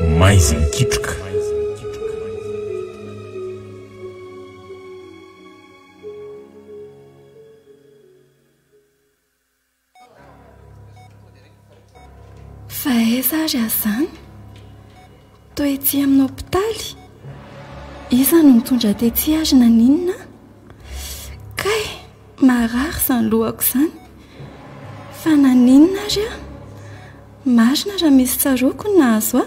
maizy mikitroka. Fa aiza ary azany toetsy amin'ny hopitaly iza no mitondra tetsy azy na ninona kay marary izany lohako izany fa na ninona ary a marina raha misy tsaroko na azo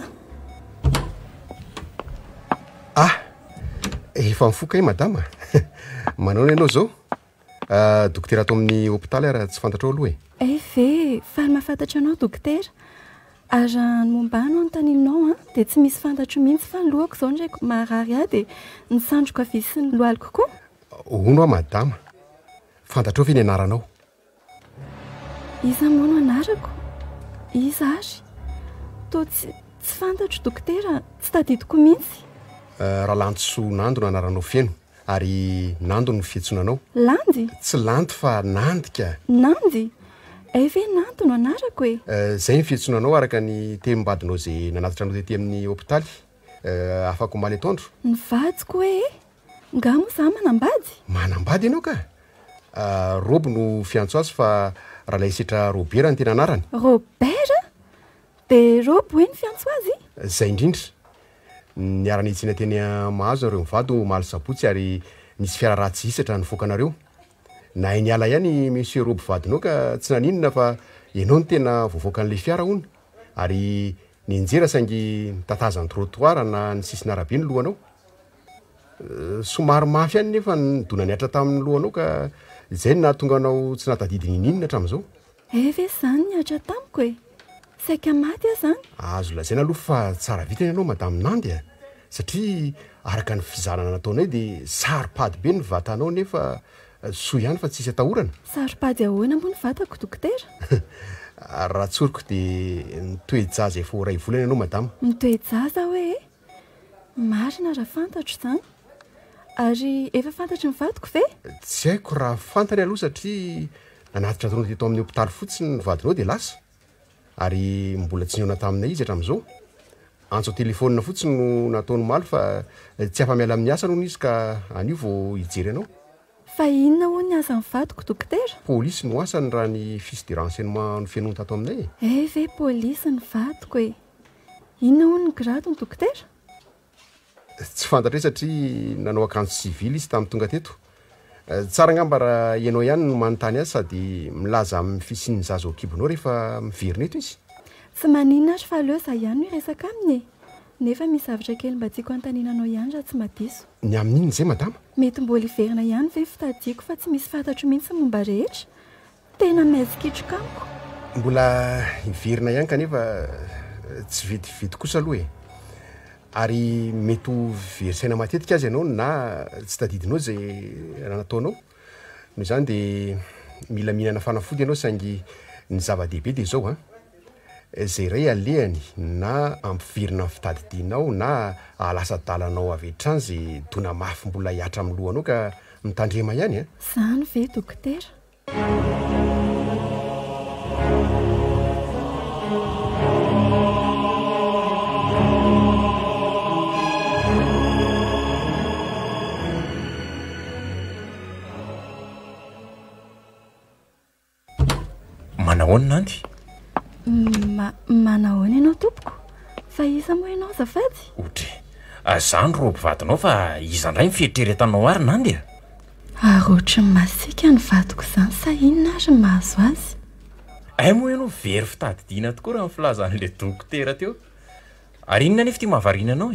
efa mifoka madama manao ianao zao dokotera ato amin'ny hopitaly raha tsy fantatrao aloha ve faly mahafantatra anao dokotera ary raha ny mombano anontanianao dia tsy misy fantatro mihitsy fa ny lohako izao ndraiky marary dia nisandroko avy sy ny lohaliko koa ono madama fantatrao ve ny anaranao iza moa no anarako iza ary toa tsy fantatro dokotera tsy tadidiko mihitsy raha lantso nando no anaranao feno ary nando no fiantsonanao landy tsy landy fa nandika nandy ve nando no anarako zay ny fiantsonanao araka ny temimbadinao zay nanatitra anao tety amin'ny hopitaly afaka omaly ataondro ny vadiko nga moa za manambady ianao ka robo no fiantso azy fa raha lay setra robera ny tena anarany robera dia robo hoe ny fiantso azy zay indrindra niarany itsina teny mahazo nareo mivady omaly sabotsy ary nisy fiara ratsy isatra nifoakanareo na niala ihany monsieur robo vadinao ka tsy naninona fa ianao ny tena voavoaka n'ilay fiara hony ary ninjera saingy tatazany trottoir na ny sisiny arabe ny lohanao somary mafy ihany nefa nidona niatra tamin'ny lohanao ka izay nahatonga anao tsy natadidiny ninona hatramin'izao ve izany niatra tamiko saika maty zany azo lazaina aloha fa tsara vitany ianao madame Nandy satria araka ny fizanana nataonay dia saropady be ny vatanao nefa soa ihany fa tsisy atahorana saropady ahoana moa ny vatako dokotera raha tsoriko dia nitoejaza efa ray volana ianao madama mitoejaza hoe marina raha fantatro izany ary efa fantatry ny vadiko ve tsy haiko raha fantany aloha satria nanatitra ataonao teto amin'ny hopitaly fotsiny ny vadinao dia lasa ary mbola tsy niona taminay izy hatramin'izao antso telefonina fotsiny no nataony maly fa tsy afa-miala amin'ny asa noho izy ka anio vao hijery anao fa inona ho ny asa ny vadiko dokotera polisy no asany raha ny fils de renseignement no fianoana tato aminay ve polisy ny vadiko inona ho ny grado ny dokotera tsy fantatra satria nanao akanjo sivily izy tamin'ny tonga teto tsara ngamba raha ianao ihany no manontany azy sady milaza amin'ny fisian'ny zaza okibonao rehefa miverina eto izy tsy maninona ary fa aleo za ihany no resaka aminy nefa misy zavatra kely mba tiako antaninanao ihany raha tsy madiso ny amin'inona izay madama mety mbola hiverina ihany ve fitadiako fa tsy misy fantatro mihitsy momba rehetra tena maizikitroka amiko mbola hiverina ihany kanefa tsy vetivety kosa aloha ary mety ho verisaina matetika azy ianao na tsy tadidinao zay raha nataonao noho izany dia mila mihinana fanafody ianao saingy ny zava-dehibe dia izao zay ray alehany na ampiverina ny fitadidianao na alasa-dalanao avy hatrany zay dona mafy mbola hiatra amin'ny lohanao ka mitandrema ihany zany ve dokotera manahoana Nandy manahoana ianao tompoko fa iza moa ianao zafady ohatra zany robo vadinao fa iza ndray mifieritreretanao ary Nandy ary ohatra ny masika ny vadiko izany sa inona ary ny mahazo azy moa ianao very fitadidiana tokoa raha ny filazan'ilay dokotera teo ary inona nefa tia mahavariana anao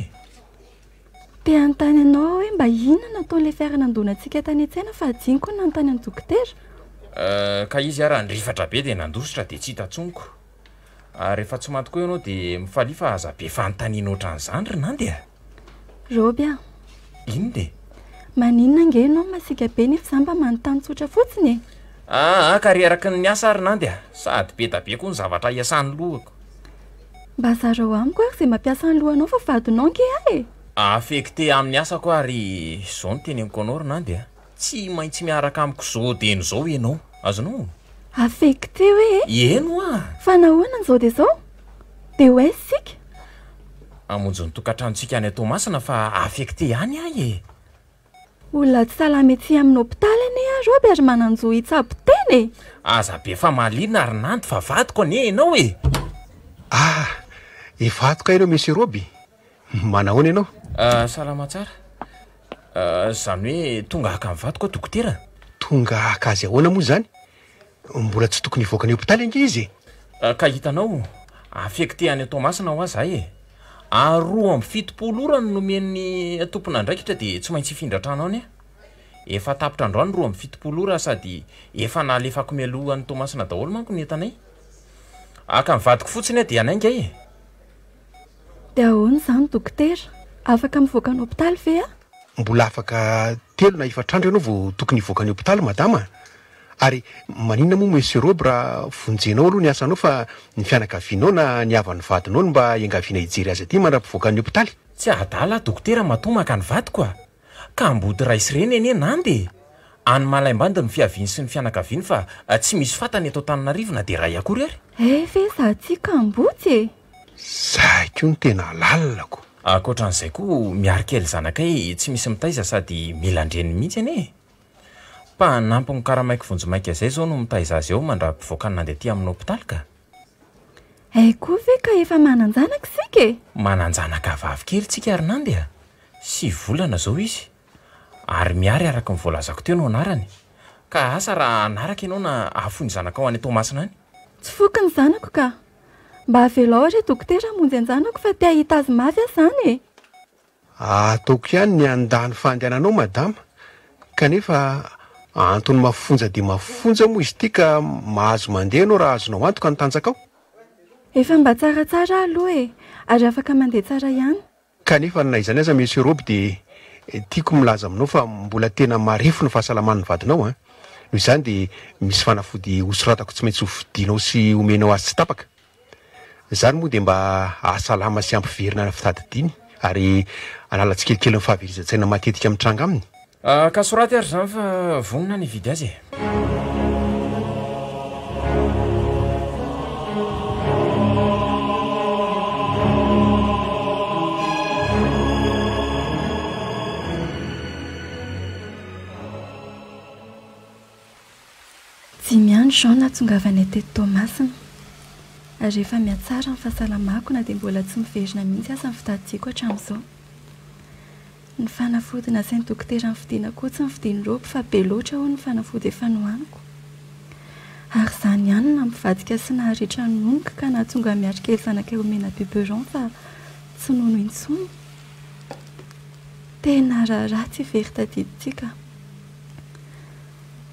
te anontany anao hoe mba inona nataon'ilay fiara-nandona antsika tany an-tsaina fa adiniko ny nanontany any dokotera ka izy ary andrifatra be dia nandositra dia tsy hita tsoniko ary efa tsy maty koa ianao dia mifalifa aza be fanontaniana ohatran'izany ry Nandy roby ino dia maninona nge ianao masika be nefa za mba manontany tsotra fotsiny ka ry araky ny asa ary Nandy sady be da be koa ny zavatra hiasan'ny lohako mba zarao amiko ary izay mampiasa ny lohanao fa vadinao nge affecté amin'ny asako ary izao no teneniko anao ry Nandy tsy maintsy miaraka amiko zao deny zao ianao azonao affecté hoe eno fa nahoana an'izao dia zao dia hoe sika amonjy ny tokantranontsika any Tomasina fa affecté ihany ahy e. Olona tsy salama etsy amin'ny hôpitaly ane Roby ary mananjo itsabo teny. Aza be fa malina ary nandy fa vadiko anie ianao e. Vadoka ianao Monsieur Roby. Manahoana ianao? Salama tsara. Zany hoe tonga haka amin'ny vadiko dokotera. Tonga haka azy ahoana moa zany? Mbola tsy tokony hivoaka ny hôpitaly ange izy. Ka hitanao affecté any Tomasina ho azy e. 2:70 ora no nomen'ny tompon'andraikitra dia tsy maintsy hifindra trano any. Efa tapitra androany 2:70 ora sady efa nalefako mialoha any Tomasina daholo manko ny entanay. Aka mivadiko fotsiny dia anainga e. Dia ahoana izany dokotera? Afaka mivoaka ny hôpitaly ve? Mbola afaka 3 na 4 andro ianao vao tokony hivoaka ny hôpitaly madama. Ary maninona moa Monsieur Roby raha vonjenao aloha ny asanao fa ny fianakavianao na ny havan'ny vadinao mba iangaviana hijery azy aty mandrapivoaka ny hôpitaly. Tsy adala dokotera matomaka ny vadiko ka mbody raisy reny ene nandy. Any Malaimbanda ny fiaviany sy ny fianakaviany fa tsy misy fatany eto Antananarivo na dia ray akory ary. Ve za tsy kambotsy e. Zaho koa ny tena lalako. Ankoatran'izay koa miarikely zanakay tsy misy mitaiza sady mila andreny mihitsy ane. Mpanampy ny karamaiko vonjomaika izay zao no mitaiza azy eo mandrapivoaka ny nandeha aty amin'ny hôpitaly ka. Koa ve ka efa mananjanaka sika e? Mananjanaka vavikely tsika ary nandy 6 volana zao izy. Ary miary araka ny voalazako teo no anarany. Ka asa raha anaraka ianao na afony zanakao any Tomasina any. Tsy foky ny zanako ka. Mba avelao ohatra dokotera monjy ny zanako fa te hahita azy mafy zany e. Ataoko ihany ny andany fandehananao madama. Kanefa antony mafonja dia mafonja moa izy ity ka mahazo mandeha anao raha azonao antoka ny tanjakao. Efa mba tsaratsara aloha e, ary afaka mandeha tsara ihany. Kanefa naizany aza Monsieur Roby dia tiako milaza aminao fa mbola tena marefo ny fahasalaman'ny vadinao Noho izany dia misy fanafody hosoratako tsy maintsy hovidinao sy homenao azy tsy tapaka. Izany moa dia mba ahasalama sy ampiverina ny fitadidiany ary hanala tsikelikely ny fahaverizan-tsaina matetika amin'ny tranga aminy. Ka soraty ary zany fa vonona ny vidy azy e. Dimy andro Jean nahatsongavany teto Tomasina. Ary rehefa mihatsara ny fahasalamako na dia mbola tsy miverina mihitsy aza ny fitadidiako hatramin'izao. Ny fanafody nasain'ny dokotera ny fidiana koa tsy ny fidiany Roby fa be loatra ho ny fanafody efa nohaniko. Ary izany ihany nampivadika sy naharitra ny nonoko ka nahatonga miarikely zanakay omena biberon fa tsy nono intsony. Tena ratsy very tadiditsika.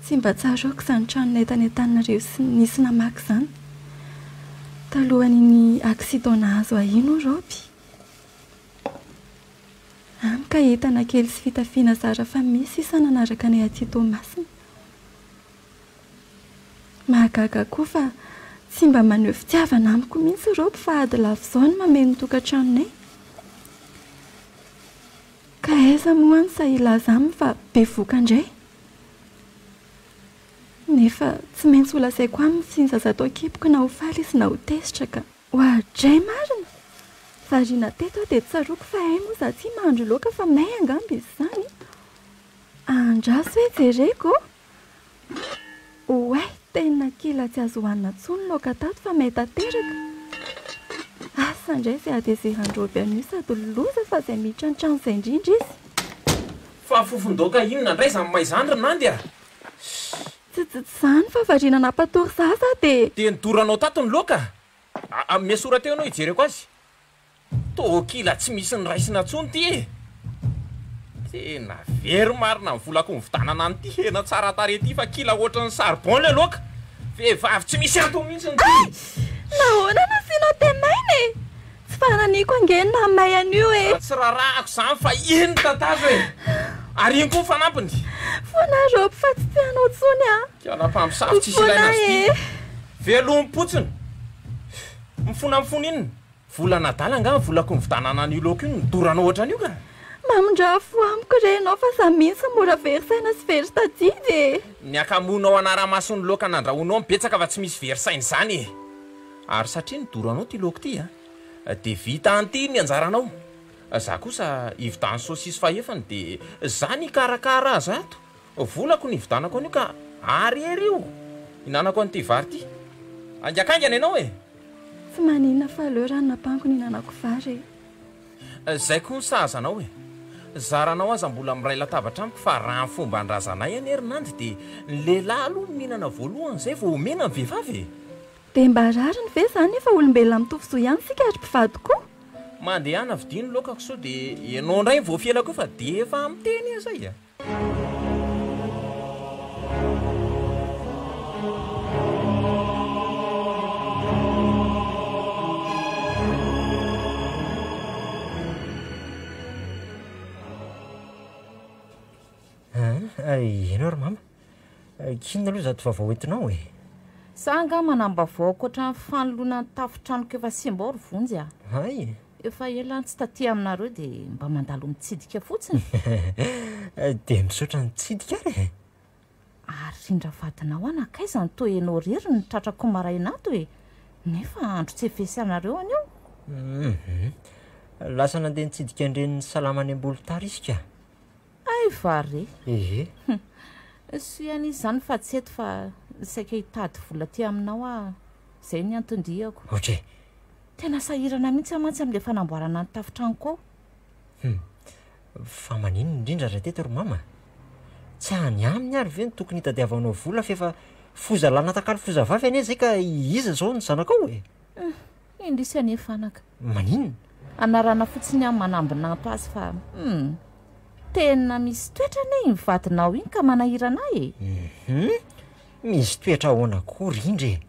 Tsy mba tsaroako izany trano nentanentanareo sy nisy namaky izany. Talohan'iny accident nahazo ahino Roby. Ka entana kely sy fitafiana zara fa misy isa nanaraka ny aty Tomasina. Mahagaga koa fa tsy mba maneho fitiavana amiko mihitsy Roby fa ady lafo izao ny mameno tokantranonay. Ka aiza moa ny sahilaza aminy fa be voka indray. Nefa tsy maintsy ho lasaiko aminy sinjaza atao kipoko na ho faly izy na ho tesitra ka ho adray marina. Variana teto dia tsaroako fa moa za tsy mahandro loaka fa may angamba izy izany. Andraso hoe jereko. Oay, tena kila tsy azo hohanina intsony loaka tato fa may tanteraka. Asa indray izay adeziran'ny Roby anio sady loza fa izay miditra ny trano izay indrindra izy. Fa fofondoaka inona indray izany maizandry nandy Tsy izany fa variana nampatory zaza dia nidoranao tato ny loaka. Miasora teo ianao hijereko azy. Tokila tsy misy ny raisina intsony ty e. Tena very marina ny volako ny vitanana an'ity hena tsara tare ty fa kila ohatran'ny charbon le loaka. Vehivavy tsy misy ato mihitsy ny ty. Nahoana nasianao tenainy e? Tsy fananiko angeny na may an'io e. Tsy rarahako izany fa iny tatazo e. Ary iny koa fanampiny. Fona Roby fa tsy tianao tsony Kianam-pamosavy tsy ilaina azy ty. Velom-potsiny. Mifona inona? Vola nadala nga volako ny vitanana an'io loaka io nidoranao ohatran'io ka. Mamondrafo amiko renao fa za mihitsy mora verisaina sy very tadidy e. Ny akamonao anara-mason'ny loaka nandrahonao mibetsaka fa tsy misy verisaina izany e. Ary satria nidoranao ty loaka ty dia vita anty ny anjaranao. Za kosa ivitany saosisy fahefany dia za ny karakara azy ato. Volako ny ividanako an'io ka ariery io hinanako an'ity vary ity. Angakaingana ianao e. Tsy maninona fa aleo rano napango ny hinanako vary. Zay koa ny sahazanao e. Zaranao aza mbola miray latabatra amiko fa raha ny fomba andrazanay any herinandro dia ny lehilahy aloha ny mihinana voalohany zay vao omena ny vehivavy e. Dia mba rariny ve zany efa olombelona mitovy soa ihany sika ary mpivady koa. Mandeha ana vidiny lokako so dia ianao indray vao fielako fa dia efa amiteny izay a. Ianao ry mama, kinona aloha zato vaovao entinao e. Sa nga manambavao akoatra ny fanoloana ny tafotranoko efa simba ry vonjy a. Hay. Efa ela tsy taty aminareo dia mba mandalo mitsidika fotsiny. Dia misaotra nitsidika ary. Ary rindra vadinao anakaiza ny toa ianao rery ny tratrako maraina ato e. Nefa andro tsy efesy anareo anio. Lasa nandeha nitsidika andreny salamany ambolo tara isika. Ay vary. Ehe. Sy an'izy zany fa tsy eto fa saika hitady vola ty aminao a. Zay ny antondriako. Ohatry. Tena sahirana mihitsy amantsy amin'ilay fanamboarana ny tafotranoko ao. Fa maninona indrindra raha teto ry mama? Tsy any aminy ary ve ny tokony hitadiavanao vola fa efa foza lanatakalo foza vavy anie zay ka iza zao ny zanakao e? Indrisy anie fanaka. Maninona? Anarana fotsiny amin'ny manambina ato azy fa tena misy toetra ane mivadinao iny ka manahirana e. Misy toetra ahoana kory indre?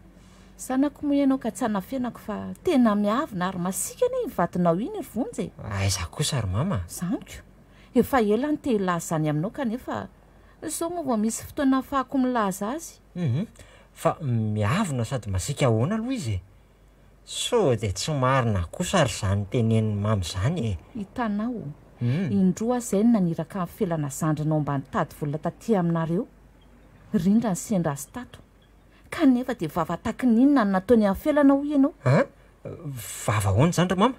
Sanako moa ianao ka tsy hanafenako fa tena miavina ary masika ane mivadinao iny ry vonjy. Aiza kosa ry mama? Zaniko. Efa ela ny te-hilaza zany aminao kanefa sao moa vao misy fotoana ahafahako milaza azy. Fa miavina sady masika ahoana aloha izy. So dia tsy marina kosa ry zany tenen'ny mamy zany e. Hitanao. Indroa izay ny naniraka amin'ny felana zandrinao mba nitady vola taty aminareo. Rindra ny sendra azy tato. Kanefa dia vavataky ninona ny nataony amin'ny felana ho ianao. Vava ahoana zany ry mama?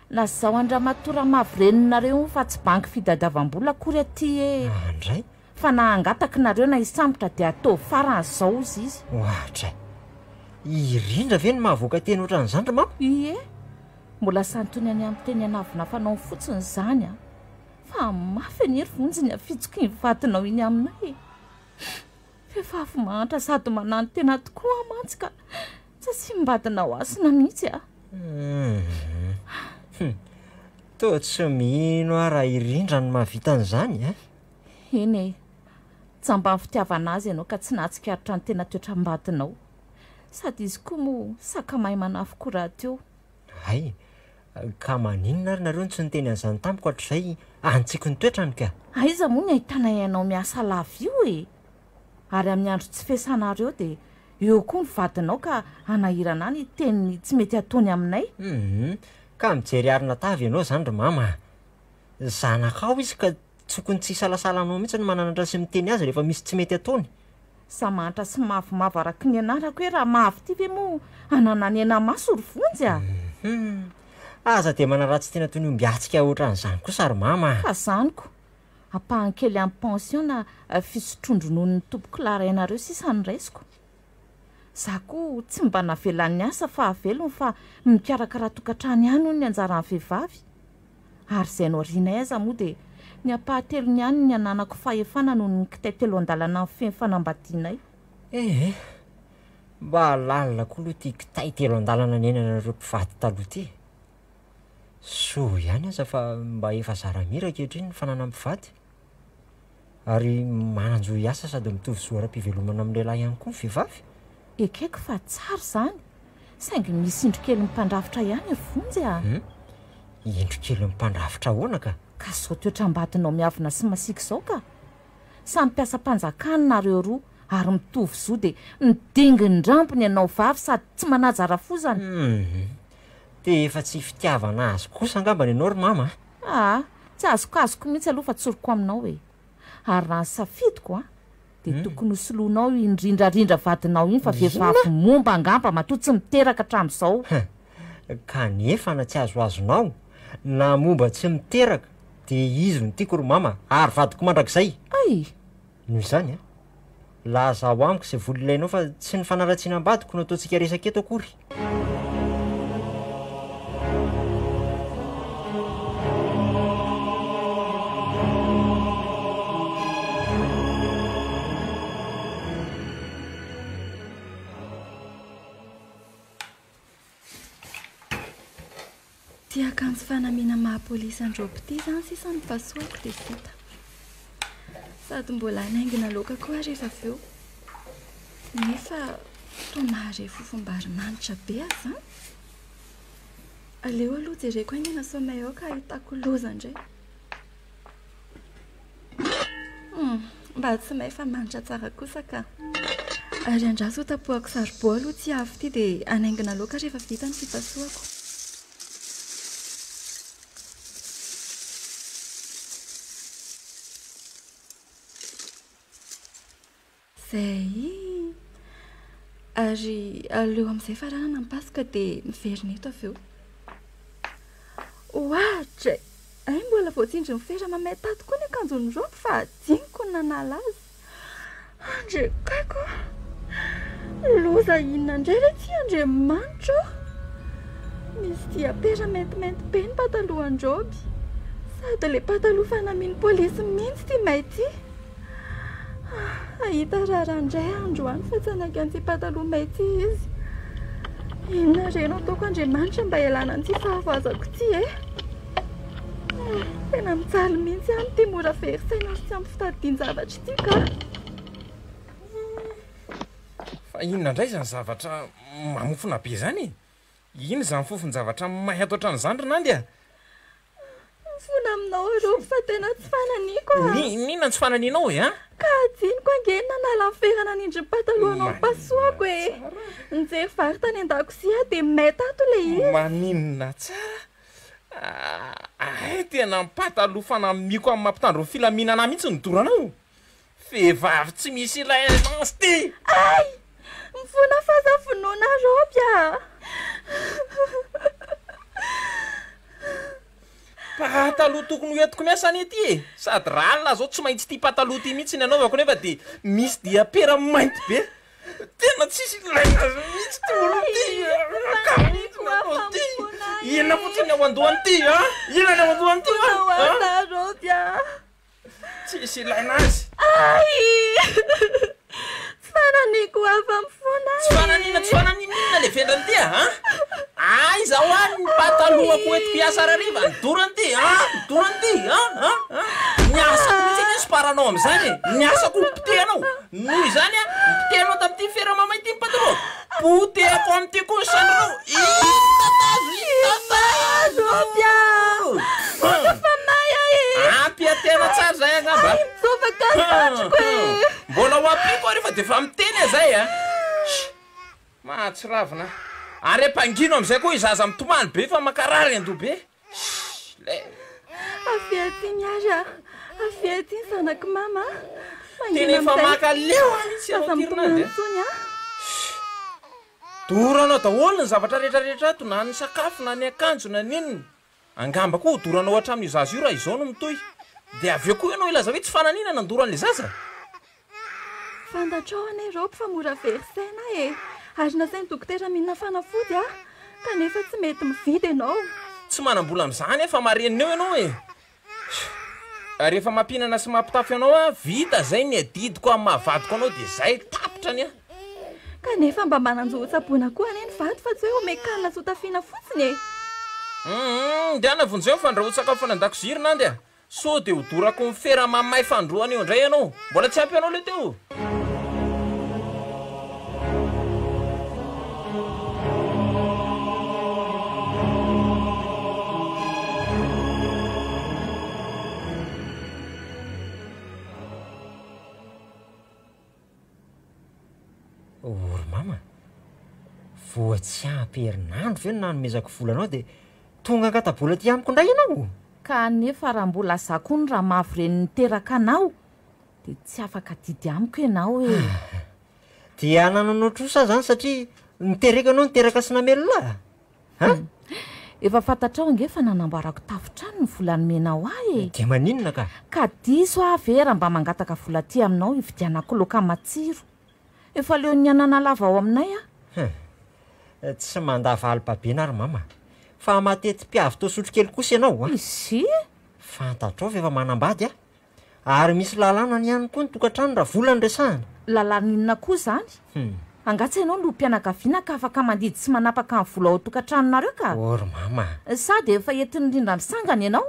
Lazao Andriamatora mavreninareo fa tsy banky fitadiavam-bola akory aty e. Andray? Fa na angataka nareo na hisambotra dia atao faran'izao izy. Ohatray. Irindra ve ny mahavoaka teny ohatran'izany ry mama? Ie. Mbola santony any amin'ny teny anavinafanao fotsiny zany a. Fa mafy anery vonjy ny afitsoko ny vatinao iny aminay. Vehivavy mahantra sady manano tena tokoa amantsy ka tsy asimbadinao asina mihitsy a. Toa tsy mino raha irindra ny mahavita an'izany a. Eny e. Tsamba ny fitiavana azy ianao ka tsy nahatsikaritra ny tena toetra-mbadinao. Sady izy koa moa sakamahay manafiko raha teo. Hay, ka maninona ary nareo tsy niteny an'izany tamiko hatr'izay antsiko ny toetrany ka? Aiza moa ny ahitana ianao miasa lava io e. Ary amin'ny andro tsy fesanareo dia eo koa ny vadinao ka anahirana ny teniny tsy mety ataony aminay. Ka mijery arina tavy ianao zany ry mama. Zanakao izy ka tsokony tsy salasala anao mihitsy ny mananatra sy miteny azy rehefa misy tsy mety ataony. Samantra sy mavomavo araky ny anarako hoe raha mavy ty ve moa anananiana maso ry vonjy a. Aza dia manaratsy tena toy ny ombiatsika ohatran'izany kosa ry mama. Ka zaniko. Ampahankely amin'ny pension na fisotrondro noho ny tompoko larainareo sisa ny raisiko. Za koa tsy mba navelan'ny asa fa avelony fa mikarakara tokantrano ihany ny anjaran'ny vehivavy. Ary izay no riana aiza moa dia ny ampahatelony ihany ny ananako fahefana noho ny kitay telo an-dalana amin'ny feny fanambadianay. Mba lalina koa aloha ty kitay telo an-dalana ny enanareo mpivady taloha ty. So ihany aza fa mba efa zara-mira ankehitriny ny fanana mpivady. Ary mananjo hiasa sady mitovy zoara-pivelomana amin'ny lehilahy ihany koa ny vehivavy. Ekeko fa tsara zany. Saingy misy indro kely mpandrafitra ihany ry vonjy a. Indro kely mpandrafitra ahoana ka? Ka zao toetra-mbadinao miavina sy masiaka izao ka. Samy mpiasa mpanjakana nareo roa ary mitovy zo dia midingy ny rampony ianao vavy sady tsy manajara fozany. Dia efa tsy fitiavana azy kosa angambany ianao ry mama. Tsy azokazoko mihitsy aloha fa tsoroko aminao e. Ary raha ny safidiko a dia tokony hosoloanao indrindrarindra vadinao iny fa vehivavy momba angamba matoa tsy miteraka hatramin'izao. kanefa na tsy azoazonao na momba tsy miteraka dia izy no tiako ro mama ary vadiko mandrakizay ay noho izany a laha zaho amiko izay voly ilainao fa tsy ny fanaratsiana ambadiko no ataontsika resaka eto akory ty akanjo fanamiana mahapolisy andropity zany sisany fahasoako dia vita sady mbola hanaingina loka koa rehefa avy eo nefa tomare fofombary manitra be aza aleo aloha jereko ainena somay ao ka hitako loza indray mba tsy may fa manitra tsara kosa ka ary andraso tapoako sarbo aloha tsy avy ty dia hanaingina loka rehefa vita ny fipasoako zay ary aleo amin'izay farana nampasika dia miverina eto avy eo ohatra ay mbola voatsindry mifera mamay tato koa ny akanjony roby fa diniko ny nanala azy andre kaiko loza inona indray re tsy andriamanitra misy dia pera maintimainty be ny patalohan-joby sady le pataloha fanamiany polisy mihitsy ty maity ahita raharandray androany fa tsy anaky an'ity pataloha maity izy inona reno ataoko andriamanitra mba ialana an'ity fahavazako ty tena mitsaly mihitsy any ty mora verisaina sy tsy ampy fitadidian-javatra ity ka fa inona indray zany zavatra mamofona be zany iny zany fofon-javatra mahay ato an-tranozany rinandy a fona aminao roby fa tena tsy fananiako ninona tsy fananianao e a ka diniko ange nanala miferana nindry patalohanao pasoako nijery vary tany an-dakozia dia may tato le izy maninona tsara ay tena pataloha fanamiko amin'ny mampitandro ny filaminana mihitsy ny doranao vehivavy tsy misy ilainanzy ty ay mifona fazafonoana roby a pataloha tokony hoentiko miasany ety e sady ralina zao tsy maintsy ty pataloha ty mihitsy ny anaovako nefa dia misy dia pera mainty be tena tsisy ilainazy mihitsy ty olo ty inona fotsiny ao andohany ty a inona ny ao andohany ty roby a tsisy ilainazy ay tsy fananiko afa mifona tsy fananina le vendrany ty a ay zaho any ny patalohako entiko hiasa rariva nidorany ty nidorany ty niasako mihitsy ny soparanao am'izany niasako mpitehanao noho izany a mpitehanao tamin'ity fera mamay ty ny pataloha potehako amin'ity koa ny sandrinao robia fa maya ampiatena tsara zay angamba mizovakasatriko mbola ho ampiko rehefa dia efa miteny a zay a mahatsiravina ary ampangino am'izay koa izaza mitomany be fa makarary andoha be afiaty miary a afiaty ny zanaky mama tena efa makaleo tsy aotirinandy doranao daholo ny zavatra rehetrarehetra ato na ny sakafo na ny akanjo na ninona angamba koa doranao hatramin'io zaza io raha izao no mitoy dia aveo koa ianao ilaza hoe tsy fananina nandoran'le zaza fantatrao ane roby fa mora verisaina ary nasay ny dokotera mihinana fanafody a kanefa tsy mety mividy ianao tsy manam-bola amin'izany efa marenina eo ianao rehefa mampinana sy mampitafy anao a vita zay ny adidiko amin'ny mahavadiko anao dia zay tapotrany a kanefa mba mananjohon-tsaboana koa ane ny vady fa tsy hoe omekanina sy hotafiana fotsiny dia anavonjeo ny fandrahoan-tsakafo fanandakozia rinandy a so dia hodorako mifera mamay fandroana eo indray ianao mbola tsy ampy anao le teo ory mama voa tsy ampy herinandro ve no nanomezako volanao dia tonga angatabola ty amiko indray ianao kanefa raha mbola zakoa ny raha mavo reny niteraka anao dia tsy afaka didy amiko ianao dia nananaotrosa zany satria nitereka anao niteraka sy namelona efa fantatrao angefa nanamboarako tafitrano ny volanomenao ahy de maninona ka diso avera mba mangataka vola ty aminao ividianako loka matsiro efa leo ny anana lava ao aminay tsy mandava alibabe ary mama fa matety mpiavy to sotro kely kosa ianao izy fantatrao fa efa manambady ary misy lalàna ny ihany koa ny tokantrano raha vola ny resahana lalàna koa zany angatsy ianao no mpianakaviana ka afaka mandidy sy manapaka ny vola ao tokantranonareo ka ory mama sady efa entiny indrindra misangana ianao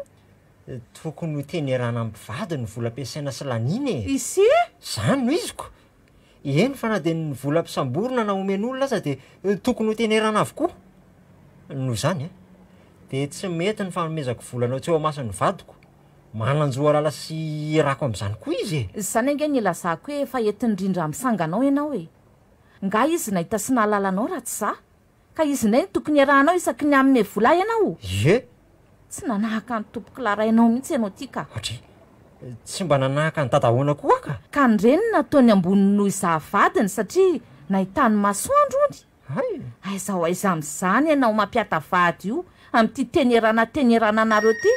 tokony ho tenerana mpivady ny vola ampiasaina sy laniny izy zany no iziko eny fa na de ny vola ampisamborona na omen'olona aza de tokony ho tenerana avokoa noho zany de tsy mety ny fanomezako volanao tsy eo amasin'ny vadiko mananjoa lala sy rako amin'izany koa izy zany ange ny lazako hoe efa entiny indrindra misanganao ianao nga izy nahita sy nahalalanao raha tsy za ka izy nay ny tokony arahanao isaky ny amin'ny vola ianao tsy nanahaka ny tompoko larainao mihitsy ianao ty ka tsy mba nanahaka ny dadahoana koa ka nyreny nataony amboniny noho izavadiny satria nahitany masoandro ony aizaho aiza am'izany ianao mampiata vady io am'ty tenerana anareo ty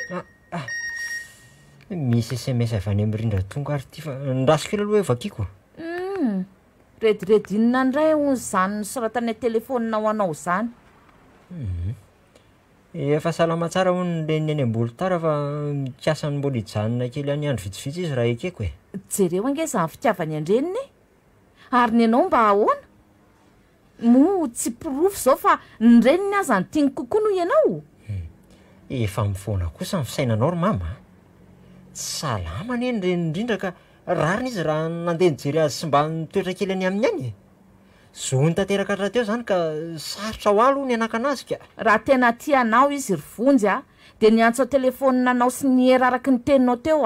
misy SMS avy any am'rindra tonga ary ty fa ndrasikely aloha hoe vakiko rediredinina ndray hoy zany nosoratany telefonina ho anao zany efa salama tsara hono le ny ambolo tara fa mikasany mbola ijanona kely any andro vitsivitsy izy raha ekeko jereo ange zany fitiavany andreniny ary ny anao mba ahoana mo tsy pirofo zao fa nyreniny aza ny tiany kokoa noho ianao efa mifoana kosa ny fisainanao ry mama salama ny eny renindrindra ka rarina izy raha nandeha nijery azy sy mba nitoetra kely any amin'ny any zo ny tanteraka raha teo zany ka sarotra ho alo ny anakanazy ka raha tena tianao izy ry vonjy de niantso telefonina anao sy ny hera araky ny teninao teo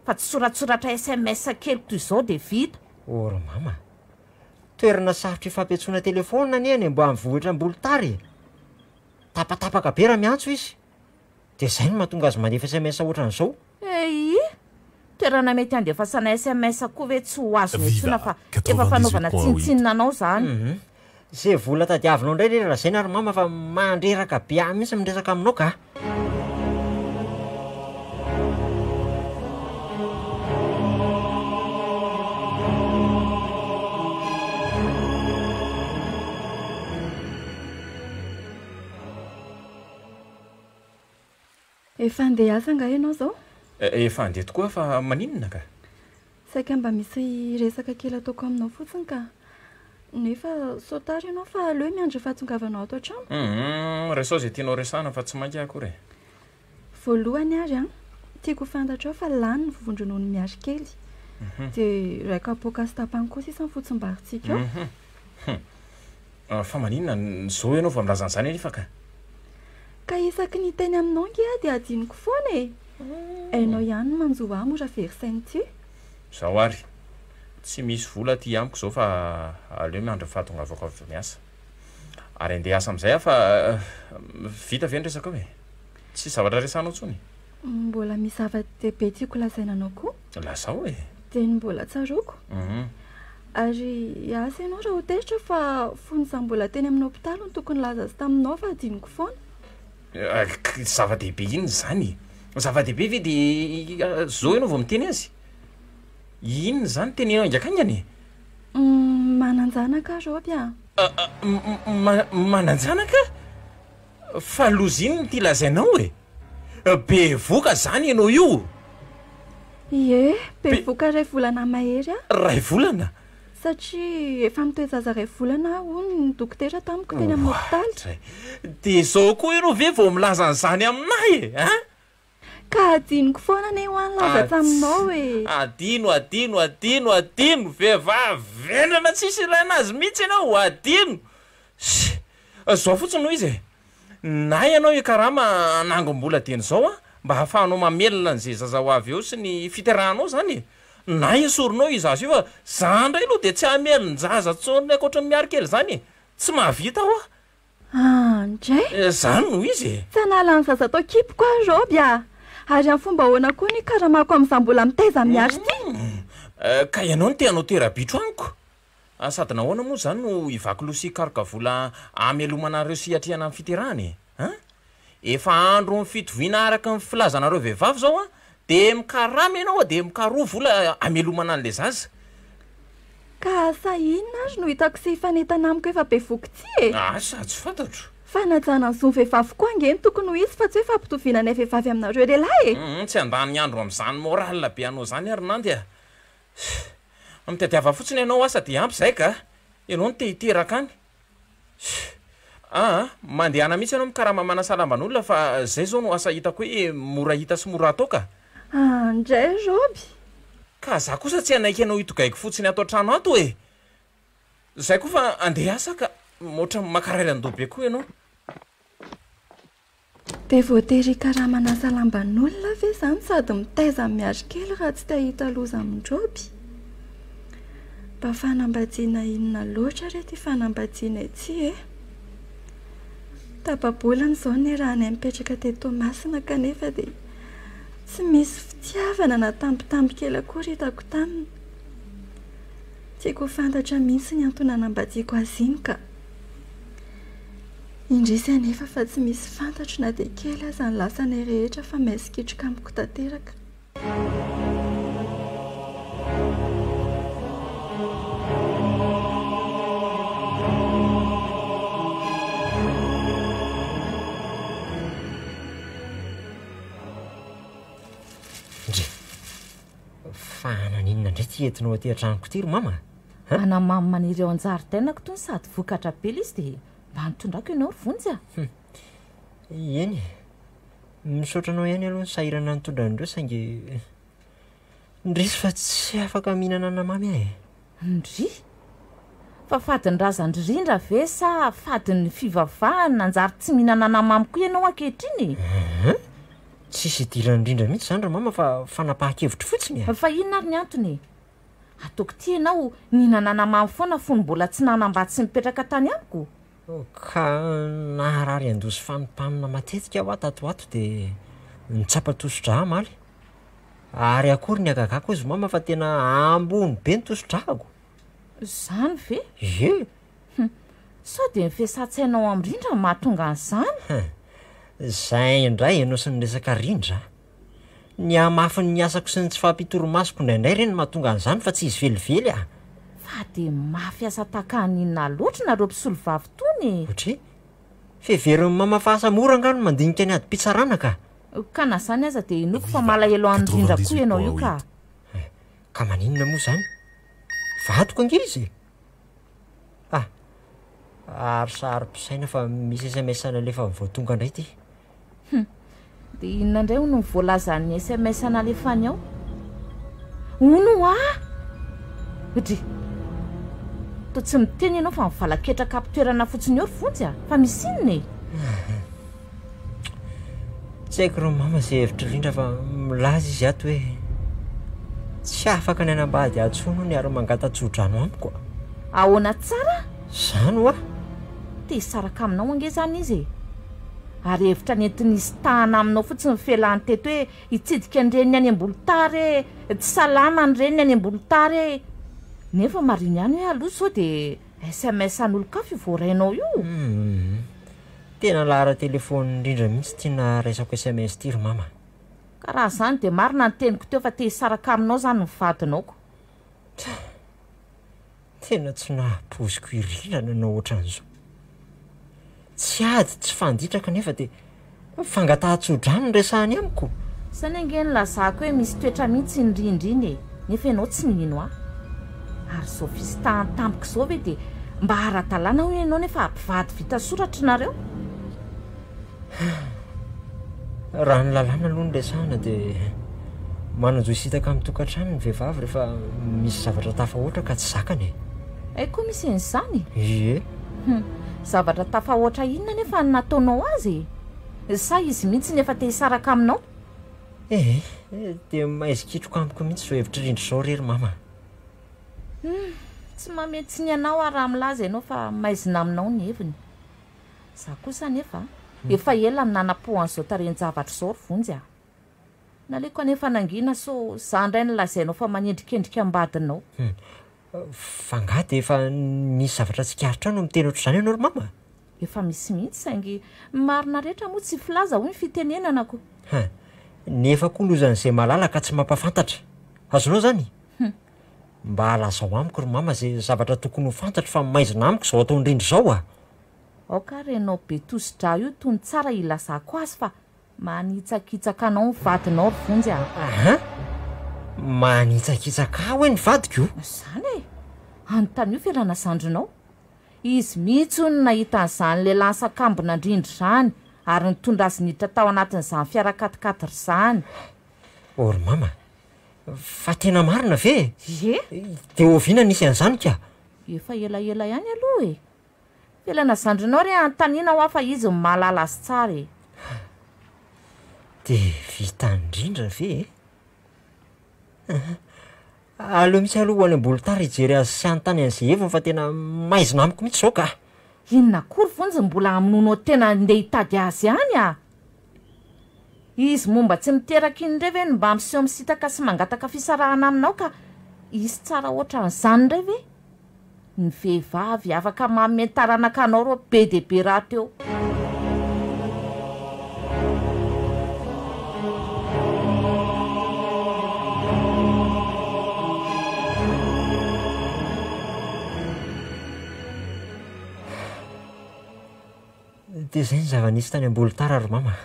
fa tsy soratsoratra SMS kely toy izao de vita ory mama toerana sarotra ifampiantsoana telefona ny eny mbo am'vohitra ambolo tary tapatapaka be raha miantso izy de zay no mahatonga azy mandefa SMS ohatran'izao toerana mety andefasana SMS koa ve tsy ho azo metsona fa efa fanaovana tsinitsinina anao zany zay vola tadiavinao indray raha zay na ry mama fa mandreraka be mihitsy miresaka aminao ka efa andeha asa nga ianao zao efa andeha tokoa fa maninona ka saika mba misy resaka kely ataoko aminao fotsiny ka nefa sotary ianao fa aleo miandry fahatongavanao ato an-trano resao zay tianao resana fa tsy mainky akory voalohany ary tiako fantatrao fa lany ny vovondronono miary kely de raika apoka sy tapany koa sisa ny fotsim-baritsika fa maninona zao ianao va milazan'izany anefa ka isaky ny teny aminao nge de adiniko foana ainao ihany manjoa mora verisainy ty zao ary tsy misy vola ty amiko zao fa aleo miandro fahatongavako avy miasa ary andeha asa am'izay fa vita ve ny resaka hoe tsy zavatra resanao tsony mbola misy zava-dehibe tiako lazainanao koa lazao de ny mbola tsaroko ary asa ianao raha hoteritra fa fonisa mbola teny amin'ny hôpitaly no tokony laza sy taminao fa adiniko foana zava-dehibe iny zany zava-dehibe ve de zao ianao vao miteny azy inona zany tenenao ingakangany mananjanaka roby mananjanaka fa lozy iny ty lazainao be voka zany ianao io be voka ray volana mahery ray volana satria efa mitoezaza ray volana hono ny dokotera tamiko teny amin'ny hôpitaly de zao koa ianao ve vao milazan'izany aminay ka adiniko foana ne ho any laza taminao adino vehivavy tsisy ilaina azy mihitsy ianao adino zao fotsiny noho izy na ianao ikarama anangom-bola teny zao mba hahafahanao mamelona n'zay zaza ho avy eo sy ny fiterahanao zany na esorinao izy azy io fa za ndray aloha de tsy hamelon-jaza tsony akoatra miary kely zany tsy mahavita ho ndray zany noho izy tsy analany zaza atao kipy koa roby ary amin'ny fomba ahoana koa ny karamako amin'izambola mitaiza miary ty ka ianao ny teanao terabitro aniko sady nahoana moa zany no ivakolosi karoka vola amelomanareo sy atriana amin'ny fiterahany efa andro ny fitoviana araka ny filazanareo vehivavy zao a de mikaramy ianao a de mikaroa vola amelomana an'le zaza ka sa inona azy no hitako sy fanetana amiko efa be vokytsy asa tsy fantatro fanajana ny zony vehivavy koa angeny tokony ho izy fa tsy hoe fampitoviananay vehivavy aminareo lehilahy tsy andany andro amin'izany moral be anao zany arinandy a mitadiava fotsiny ianao asa de ampy zay ka ianao ny tehiteraka any mandehana mihitsy ianao mikarama manasalamban'olona fa zay zao no asa hitako hoe mora hita sy mora atao ka ndray roby ka za kosa tsy anaiky ianao hitogaiko fotsiny atao trano ato e zay koa fa andeha asa ka moatra makarairy andobe koa ianao de voatery karaha manasalamban'olona ve zany sady mitaiza miary kely raha tsy tahita loza amin-droby mba fanambajiana inona loatra re ty fanambajiana etsy e tapabolana zao ny raha ny mipetraka teto masina kanefa de tsy misy fitiavana na tampitamby kely akory hitako taminy tiako fantatra mihitsy ny antony anambadiako azy iny ka indrisy anefa fa tsy misy fantatro na de kely aza ny lasany rehetra fa maizikitroka amiko tanteraka Fananinona ndray ty entinao aty an-tranoko ty ro mama anamamy maniry eo an-jaridainako tony sady vokatra be izy de mba nitondrako ianao ry vonjy a eny misaotranao ihany aloha ny sahirana nitondran'ireo saingy ndrisy fa tsy afaka mihinana anamamy ahy ndry fa fadiny razandririndra ve sa fadiny fivavahany nanjary tsy mihinana anamamy koa ianao ankehitriny tsisy idirany indrindra mihitsy zany ro mama fa fanapahan-kevitry fotsiny fa inona ary ny antony ataoko ty ianao nihinana anamamy foana fony mbola tsy nanambaty sy mipetraka tany amiko ka naharary andosy fanompamina matetika aho atatoato de nitsapatosodra maly ary akory ny agagako izy mama fa tena ambony be ny tosodrahako zany ve e sao de mifesatsiainao am'rindra mahatonga an'izany zay indray ianao sy ny resaka rindra ny amafiny ny asako sy ny tsy fampitoromasoko indraindray reny mahatonga an'izany fa tsy izy velively a fa de mafiasa takaninona loatra nareo mpisolo vavy tony ohatry feveriny mama fahasamoranga no mandinika ny ady mpitsaranaka ka na zany aza de inoko fa malahelo an'rindra koa ianao io ka maninona moa zany vatoko angizy ary sahary-pisaina fa misy SMS nalefa voatonga indray ty de inona indray ho no voalazan'ny SMS nalefany ao ono idry to tsy miteny ianao fa mivalaketraka ampitoerana fotsiny eo ry vonjy a fa misy inona e tsy haiko ro mama zay hevitra rindra fa milaza izy ato hoe tsy afaka ny anambady atsono ny ary-mangatatsodrano amiko ahoana tsara zany oa te saraka aminao ange zany izy ary hevitra nentin'izy tahana aminao fotsiny felany teto hoe hitsidika an'ireny any ambolo-tary tsy salama an'ireny any ambolo-tary nefa mariny ihany hoe aloha sao de SMS an'olo-kafy voarainao io tena lahara telefony indrindra mihitsy tiana raisako SMS ty ry mama ka raha zany de marina ny teniko teo fa te hisaraka aminao zany mivadinaoko tena tsy nahaposiko irirana anao ohatran'izao tsy ady tsy fanditraka nefa de fangatahatsodrano ny resahany amiko sany ange ny lazako hoe misy toetra mihitsy indrindriny e nefa ianao tsy mihino ahy ary zao fisitahany tampiko zao ve de mba ara-dalàna ho ianao nefa ampivady vita soratra nareo raha ny lalàna aloha ny resahana de mananjo isitaka amin'ny tokantrano ny vehivavy rehefa misy zavatra tafahoatra ka tsy zakany ay koa misy en'izany ie zavatra tafahoatra inona nefa ny nataonao azy sa izy mihitsy nefa te hisaraka aminao de maizikitroko amiko mihitsy zao hevitra rindry zao rery mama tsy mamety tsy ny anao ary raha milaza ianao fa maizina aminao ny heviny za kosa nefa efa ela ny nanam-poan'izao tareny-javatra zao ry vonjy a naleko anefa nangina so za ndray ny lazainao fa manendrikendrika ambadinao fangady efa nisy zavatra tsikaritra no miteny ohatr'izany ianao ry mama efa misy mihitsy saingy marina rehetra moa tsy filaza hoy ny fitenenanako. Nefa koa lozan'izay malalaka tsy mampafantatra azonao zany mba alazao amiko ry mama zay zavatra tokony ho fantatra fa maizina amiko zao atao indrindra zao a. Aoka renao be tositra io tony tsara ilazako azy fa manitsakitsaka anao ny vadinao ry vonjy a. Manitsakitsaka hoe ny vadiko? Zany e, anontany io felana sandrinao. Izy mihitsy hono nahita an'izany lehilahy sakambona indrindra zany ary nitondra azy niditra tao anatin'izany fiara-katikaty ry zany. Ry mama, fa tena marina ve? Ye, de oviana nisy an'izany ka? efa elaela ihany aloha e. Felana sandrinao re anontaniana ho afa izy ny mahalala azy tsara e. De vita indrindra ve? Aleo misy aloha ho any ambolitara hijery azy sy anontany an'izay heviny fa tena maizina amiko mihitsy zao ka. Inona kory vonjy mbola aminonao tena ndeha hitady azy ihany a? Izy momba tsy miteraka iny ndray ve ny mba miseho misitaka sy mangataka fisarahana aminao ka izy tsara ohatran'izany indray ve? Ny vehivavy afaka manome taranaka anao ro be de be raha teo. De zay ny zava-nisy tany ambolitara ry mama.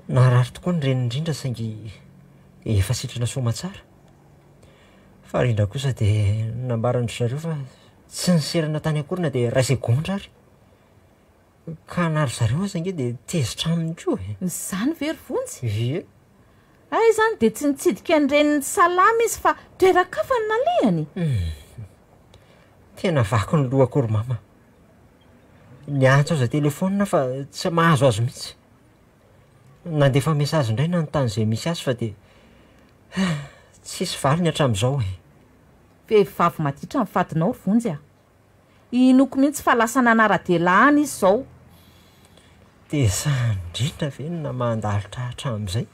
Naharary tokoa ny reny indrindra saingy efa sitrana soma tsara. Fa rindra kosa de nambaran'ny zareo fa tsy niserana tany akorina de raisy gondra ary. Ka nary zareo saingy de tezitra aminy koa e. Zany very vonjy? Ie. Ay zany de tsy nitsidika an'ireny salama izy fa toeran-kafa ny nalehany. Tena vaky ny lohako ry mama. Niantso aza telefônina fa tsy mahazo azy mihitsy. Nandefa mesazy indray nanontany izay misy azy fa de tsisy valiny hatramin'izao e. Vehivavy matitra ny fadinao ry vonjy a. Inoko mihitsy fa lasa nanara-delahany izy zao. De sa indrindra ve na mandalitra hatramin'izay?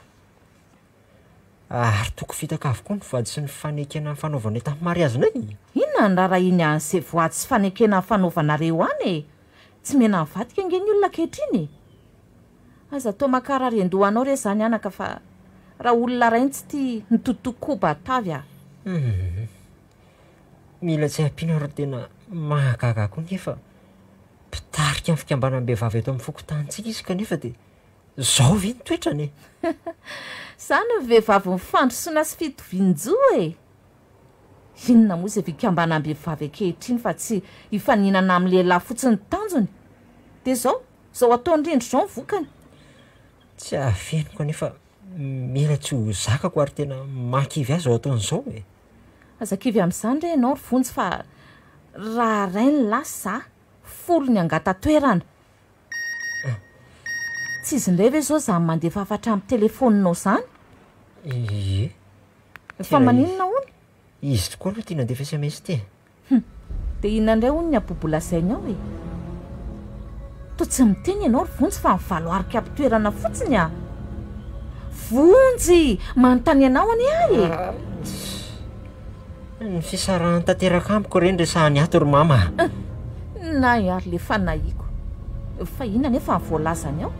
Ary toko fitaka avokoa ny vady sy ny fanekena ny fanaovana tamin'ny mariazinay. Inona ny rarahiny an'izay voady sy fanekena ny fanaovanareo any e? Tsy mena mivadika angeny olona ankehitriny e. Aza tao makarary andohanao re zany anaka fa raha olona rainy tsy tia nitotokoba tavy a. Mila tsy hampiana ro tena mahagaga koa nefa mpitarika amin'ny fikambanam-behivavy eto amin'ny fokontantsika izy kanefa de zao ve ny toetrany e. Zany ny vehivavy mifandrosoana sy fitovian-jo e. Inona moa izay fikambanam-behivavy ankehitriny fa tsy hifaninana amin'ny lehilahy fotsiny tanjony. De zao atao indrindra zao ny vokany. Tsy afeniko nefa mila tsy ho zakako ary tena makivy azy zao ataon'izao e. Azakivy amin'izany re ianao ry vonjy fa raha rainy lasa folo ny angata toerana. Tsy izy indray ve zao zany mandefa afatra amin'ny telefôninao zany? Ie. Fa maninona hono? Izy tokoa aloha tia nandefa SMS ty. De inona indray hono ny abobola-sainy ao e. To tsy miteny ianao ry vonjy fa mivalo arika ampitoerana fotsiny a. Vonjy manontany anao any ahy e. Ny fisarahany tanteraka amiko reny resahany ato ry mama. Na ary le fanahiako. Fa inona nefa ny voalazany ao?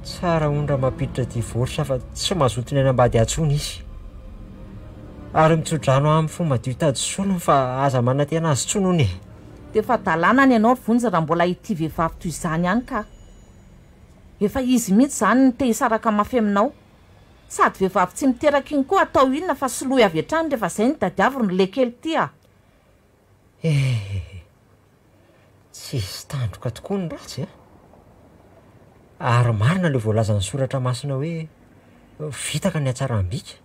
Tsara ondra mampiditra divorsa fa tsy mazoto ny anambady atsony izy. Ary mitsodrano amin'ny fomba dio tady solony fa aza manantena azy tsonony e. De fa dalàna ny ianao ry vonjy raha mbola ity vehivavy toy izany ihany ka. Efa izy mihitsy zany ny te hisaraka mafy aminao. Sady vehivavy tsy miteraka iny koa atao inona fa soloy avy hatrany rehefa izay ny tadiavy no le kely ty a. Tsisy tandroka tokoa ny ratsy e. Ary marina le voalazan'ny soratra masina hoe vitaka ny hatsaram-bika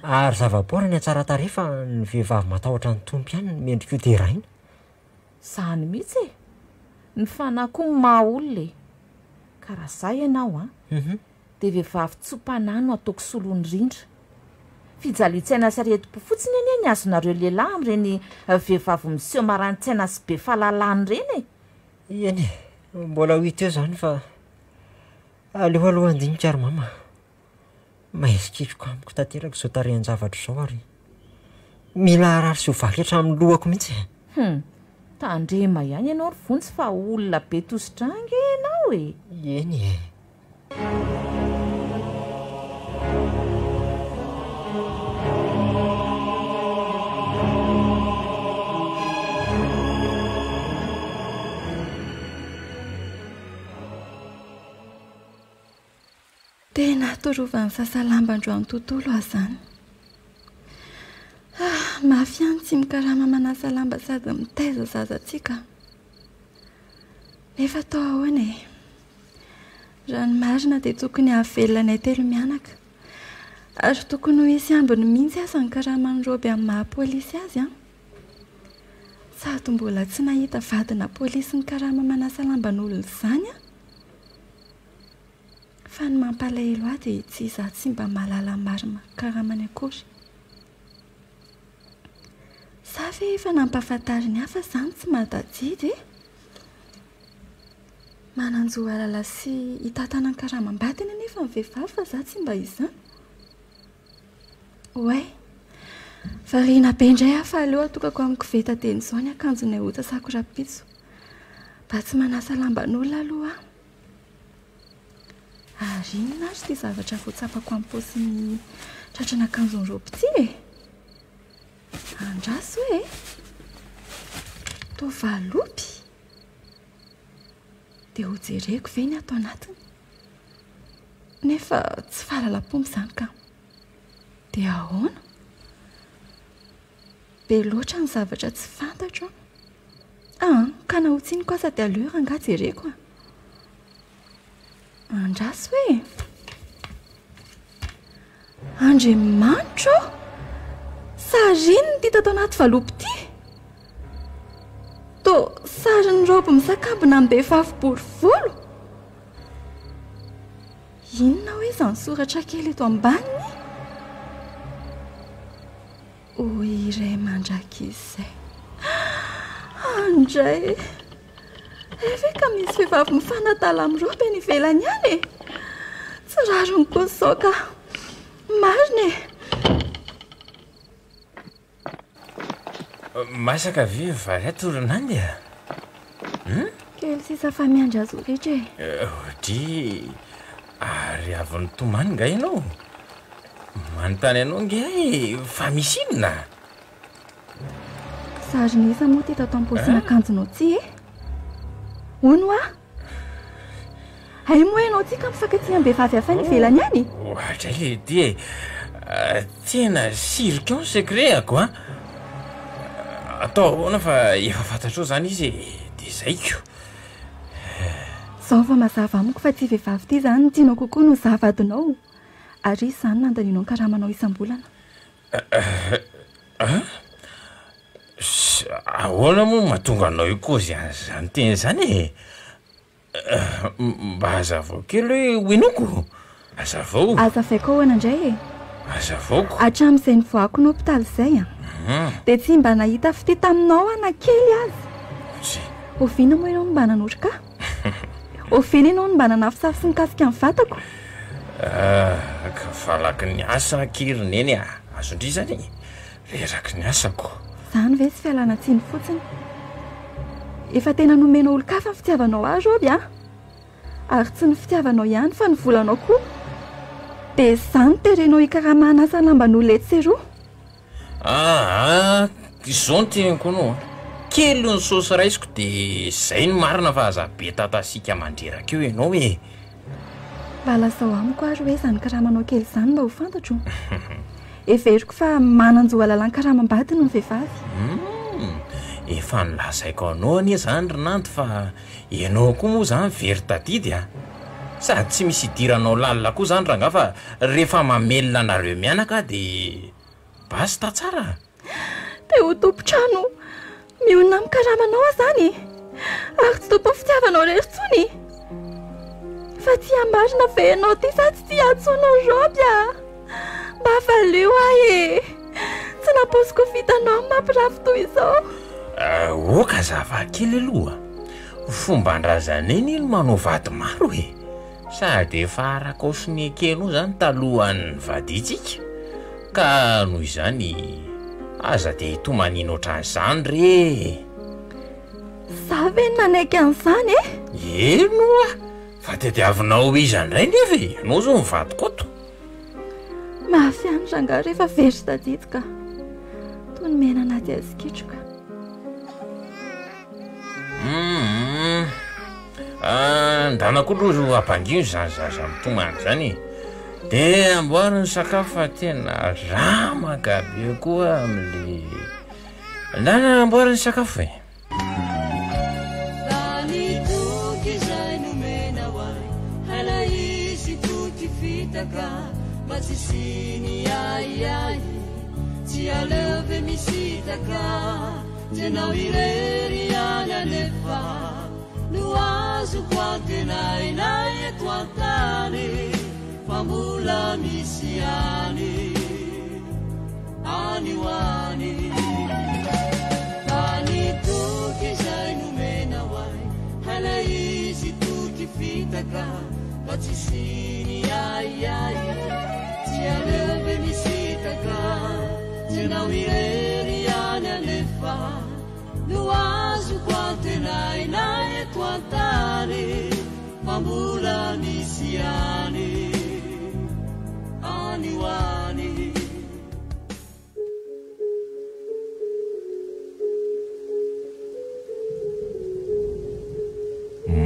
ary zavaboary ny hatsara tarehy fa ny vehivavy matahotra ny tompo ihany ny mendrika io teraina. Zany mihitsy e. Ny fanahy koa ny maha olona e. Ka raha izay ianao a. De vehivavy tsopanay no ataoko solo indrindra. Fijalian-tsaina sy aretim-po fotsiny anie ny azonareo lehilahy amin'ireny vehivavy miseho maran-tsaina sy be fahalalany reny e. Iany e, mbola ho hita eo zany fa aleo aloha andinika ary mama. Mahesikeviko amiko tanteraka izao tarehan-javatra izao ary mila arary sy ho vaky hatramin'ny lohako mihitsy e. tandrema ihany ianao ry vontsy fa olona be tositrangy ianao e. eny e. tena torovany sasalamba androany tontolo azy zany. Mafy any tsy mikarama manasa lamba sady mitaiza zazatsika. Nefa tao ahoana e. Ranomarina dia tokony hahavelonay telo mianaka. Ary tokony ho isy ambiny mihitsy asa ny karamany roby amin'ny maha-pôlisy azy a. Sady mbola tsy nahita vadina pôlisy ny karama manasa lamban'olona izany a. Fa ny mampalahelo ahy dia tsy izaho tsy mba mahalala marina karamany akory. Sa ve efa nampahafantary ny hafa izany tsy mahadajidy e? Mananjoa alala sy hitatana ny karamam-badiny nefa ny vehivavy fa izaho tsy mba izany. Oay, variana be indray aho fa aleo atokako amin'ny koveta teny izao ny akanjonay hota sakorapitso. Mba tsy manasa lamban'olona aloha aho. Ary inona ary ity zavatra voatsapako amin'ny paosin'ny tratrana akanjon'ny robity e? Andraso hoe tovalopy dia ho jereko ve ny ato anatiny? Nefa tsy fahalalam-pomby izany ka. Dia ahoana? Be loatra ny zavatra tsy fantatro. Ka nahotsiany kosa dia aleo ranga jereko a. Andraso hoe Andriamanitro, sariny ty tato anaty valopy ty. To sariny roby misakambina amin'ny vehivavy bory volo. Inona hoe izany soratra kely eto ambaniny? Hoy iray mandrakizay. Andray, eveka misy vehivavy mifanatala amin'ny roby ny ivelany ihany e. Tsy rarony koa izao ka marina e. Masaka ve vary atoronandy a? Kely sisa fa miandry azo rehetra e. Ohatra ary avy ny tomany nga ianao. Manontany anao nge fa misy inona? Sariny isa moa ty tato am-paosina akanjonao tsy e. Ono a? Hay moa ianao tsy ka mifankatia amin'ny vehivavy hafa ny ivelany ihany? Ohatra le ty e. Tena sirika ny sekretako a. Atao ahoana fa efa fantatrao izany izy dia zaiko. Izao fa mazava amiko fa tsy vehivavy ty izany tianao kokoa no zavadinao. Ary izany nandanianao ny karamanao isam-bolana. Ahoana moa mahatonga anao ikozy izany teny izany e? Mba hazavao kely hoe hoenoko. Hazavao. Hazavaiko ahoana indray e? Hazavaoko. Hatramin'izay nivoako ny hopitaly izay a. Dia tsy mba nahita fity taminao ana kely azy. Oviana moa ianao no mba nanoroka? Oviana ianao no mba nanafisafy sy nikasika ny vatako? Ka valaky ny asa kiriny eny a. Azondry zany reraky ny asako. Izany ve tsy fialana tsiny fotsiny? Efa tena nomenao olo-kafa ny fitiavanao azy roby a. Ary tsy ny fitiavanao ihany fa ny volanao koa. Dia izany terenao ikaramana asa lamban'olona etsy seroa. Izao ny teniko anao. Kely ny saosy raisiko dia izay ny marina fa aza be tatasika mandreraka eo ianao e. Mba lasao amiko ary hoe izany karamanao kely izany mba ho fantatro. Everiko fa mananjoa lalàna karamam-badiny ny vehivavy. Efa nilazaiko anao anie izany Rinandy fa ianao koa moa izany very tadidy a. Sady tsy misy idiranao lalina koa izany ranga fa rehefa mamelona anareo mianaka dia basta tsara. Dia ho tompo-trano mionona amin'ny karamanao izany. Ary tsy tompo fitiavanao rery intsony. Fa tsy hamarina ve ianao ty sa tsy tia atsoinao roby a? Mba valeo ahy e. Tsy naposiko vitanao mampirafy toy izao. Oka zavakely aloha. Fomban-drazaneny no manao vady maro e. Sady efa arakaosiny ekenao izany talohan'ny vaditsika. Ka noho izany aza dia hitomanina ohatran'izany re. za ve nanaiky an'izany eno a fa tetiavinao izandray nefa ianao zao mivady koto mahafianitra nga rehefa very tadidika toy ny mena anaty aziketroka ndanakolozo ampangino zany zaza mitomany zany de amboariny sakafo fa tena ramaka be koa am'le ndana amboariny sakafo e danitoky zay nomena hoay hala izy toky fitaka mba tsy siny aiai tsy aleove misitaka tenao irery any anefa no azoko antenainay eto antany fa mbola misy any hoany danitoky zay nomena hoay hala izy toky fitaka mba tsy siny aiai tsy aleove misitaka tenao irery any anefa no azoko antenainay eto antany fa mbola misy any hoany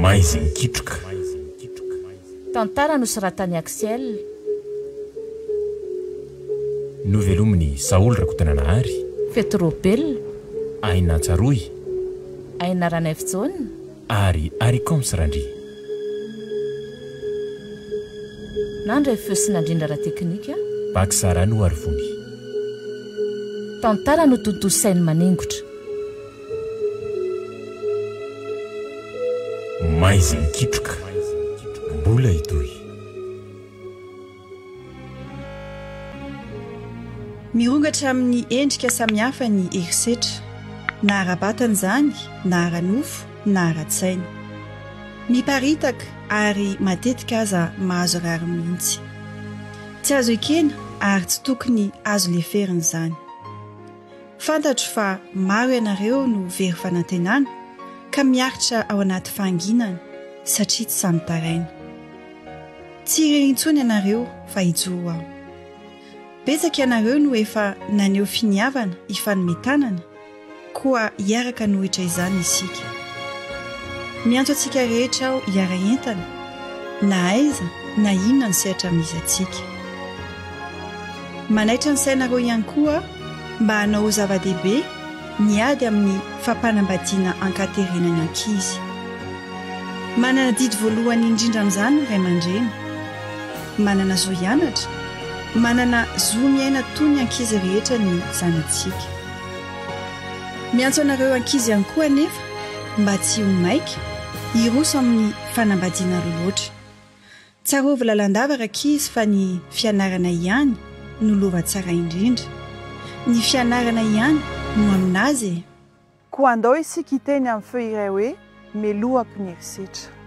maizy mikitroka tantara nosoratany Axel novelominy Saoly Rakotonanahary Fetrobel Aina Tsaroy Aina Ranefjon ary Arikom Sirandry nandray feosinandrindra rateknika Baksara no arivony tantara no totosainy maningotra maizy mikitroka mbola itoy mirongatra amin'ny endrika samihafa ny herisetra na ara-batana izany na ara-nofo na ara-tsaina miparitaka ary matetika aza mahazo rary mihitsy tsy azo ekena ary tsy tokony azo leferina izany fantatro fa maro ianareo no very fanantenana ka miaritra ao anaty fanginana satria tsy samy taraina tsy irenintsony ianareo fa hijoro aho betsaka ianareo no efa naneo finiavana ifanometanana koa hiaraka nohitra izany isika miantso antsika rehetra aho hiara entana na aiza na inona ny sehatra misy atsika manaitra ny sainareo ihany koa mba hanao zava-dehibe niady amin'ny fampanambadiana ankaterenany ankizy manana didy voalohany indrindra amin'izany ray aman-dreny manana zo hianatra manana zo miaina toy ny ankizy rehetra ny zanantsika miantso anareo ankizy ihany koa anefa mba tsy ho maika hiroso amin'ny fanambadiana loatra tsarovy lalandava ankizy fa ny fianarana ihany no lova tsara indrindra ny fianarana ihany no aminazy koa andao isika hiteny amin'ny feo iray hoe meloako ny herisetra